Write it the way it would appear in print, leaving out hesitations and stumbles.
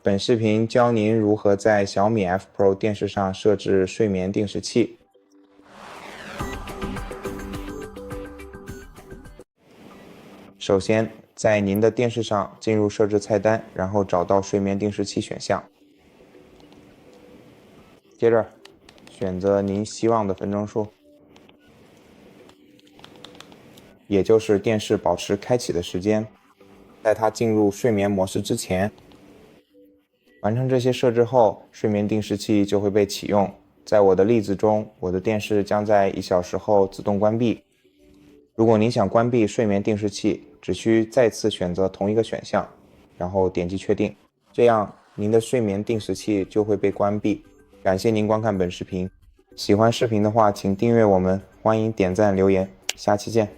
本视频教您如何在小米 F Pro 电视上设置睡眠定时器。首先，在您的电视上进入设置菜单，然后找到睡眠定时器选项。接着，选择您希望的分钟数，也就是电视保持开启的时间，在它进入睡眠模式之前。完成这些设置后，睡眠定时器就会被启用。在我的例子中，我的电视将在1小时后自动关闭。如果您想关闭睡眠定时器，只需再次选择同一个选项，然后点击确定，这样您的睡眠定时器就会被关闭。感谢您观看本视频，喜欢视频的话请订阅我们，欢迎点赞留言，下期见。